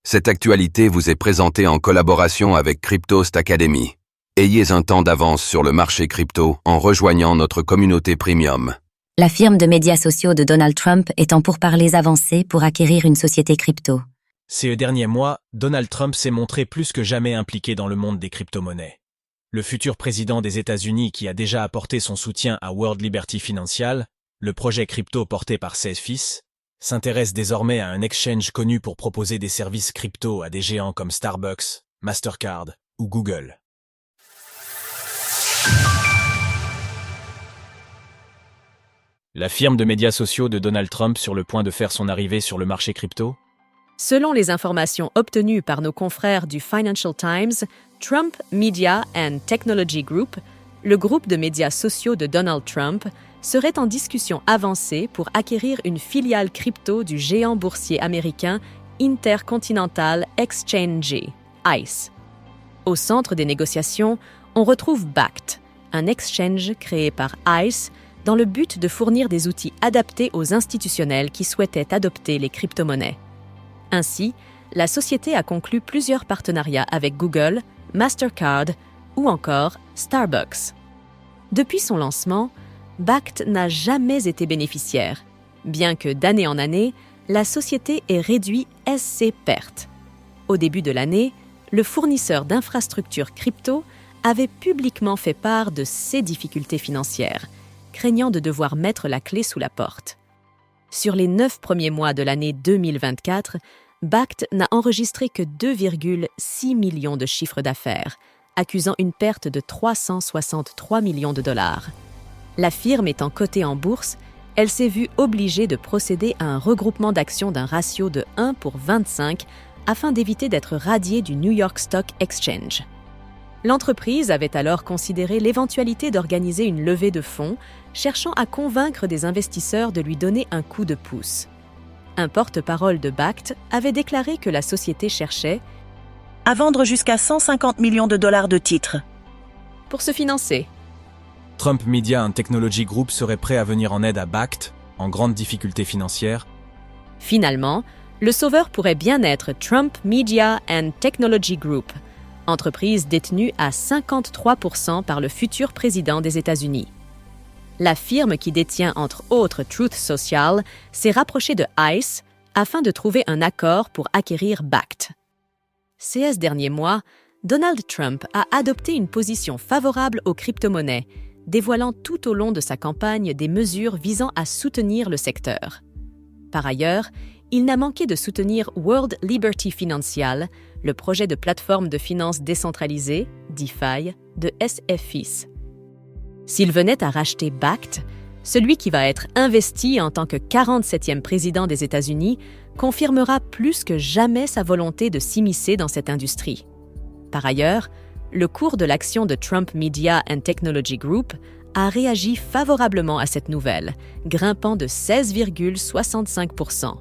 Cette actualité vous est présentée en collaboration avec Cryptost Academy. Ayez un temps d'avance sur le marché crypto en rejoignant notre communauté premium. La firme de médias sociaux de Donald Trump est en pourparlers avancés pour acquérir une société crypto. Ces derniers mois, Donald Trump s'est montré plus que jamais impliqué dans le monde des crypto-monnaies. Le futur président des États-Unis qui a déjà apporté son soutien à World Liberty Financial, le projet crypto porté par ses fils, s'intéresse désormais à un exchange connu pour proposer des services crypto à des géants comme Starbucks, Mastercard ou Google. La firme de médias sociaux de Donald Trump sur le point de faire son arrivée sur le marché crypto? Selon les informations obtenues par nos confrères du Financial Times, Trump Media and Technology Group, le groupe de médias sociaux de Donald Trump, serait en discussion avancée pour acquérir une filiale crypto du géant boursier américain Intercontinental Exchange, ICE. Au centre des négociations, on retrouve Bakkt, un exchange créé par ICE dans le but de fournir des outils adaptés aux institutionnels qui souhaitaient adopter les crypto-monnaies. Ainsi, la société a conclu plusieurs partenariats avec Google, Mastercard ou encore Starbucks. Depuis son lancement, Bakkt n'a jamais été bénéficiaire, bien que d'année en année, la société ait réduit ses pertes. Au début de l'année, le fournisseur d'infrastructures crypto avait publiquement fait part de ses difficultés financières, craignant de devoir mettre la clé sous la porte. Sur les 9 premiers mois de l'année 2024, Bakkt n'a enregistré que 2,6 millions de chiffre d'affaires, accusant une perte de 363 millions de dollars. La firme étant cotée en bourse, elle s'est vue obligée de procéder à un regroupement d'actions d'un ratio de 1 pour 25 afin d'éviter d'être radiée du New York Stock Exchange. L'entreprise avait alors considéré l'éventualité d'organiser une levée de fonds, cherchant à convaincre des investisseurs de lui donner un coup de pouce. Un porte-parole de Bakkt avait déclaré que la société cherchait à vendre jusqu'à 150 millions de dollars de titres pour se financer. Trump Media and Technology Group serait prêt à venir en aide à Bakkt, en grande difficulté financière. Finalement, le sauveur pourrait bien être Trump Media and Technology Group, entreprise détenue à 53% par le futur président des États-Unis. La firme qui détient entre autres Truth Social s'est rapprochée de ICE afin de trouver un accord pour acquérir Bakkt. Ces derniers mois, Donald Trump a adopté une position favorable aux crypto-monnaies, dévoilant tout au long de sa campagne des mesures visant à soutenir le secteur. Par ailleurs, il n'a manqué de soutenir World Liberty Financial, le projet de plateforme de finances décentralisée, DeFi, de SFIS. S'il venait à racheter Bakkt, celui qui va être investi en tant que 47e président des États-Unis confirmera plus que jamais sa volonté de s'immiscer dans cette industrie. Par ailleurs, le cours de l'action de Trump Media and Technology Group a réagi favorablement à cette nouvelle, grimpant de 16,65%.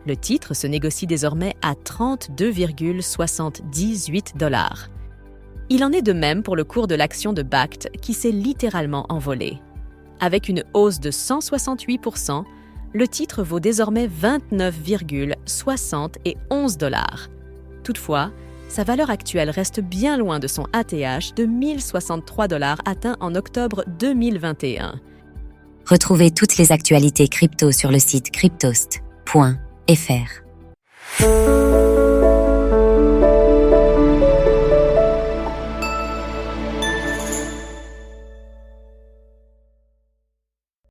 Le titre se négocie désormais à 32,78 $. Il en est de même pour le cours de l'action de Bakkt qui s'est littéralement envolé. Avec une hausse de 168%, le titre vaut désormais 29,71 $. Toutefois, sa valeur actuelle reste bien loin de son ATH de 1063 $ atteint en octobre 2021. Retrouvez toutes les actualités crypto sur le site cryptost.fr.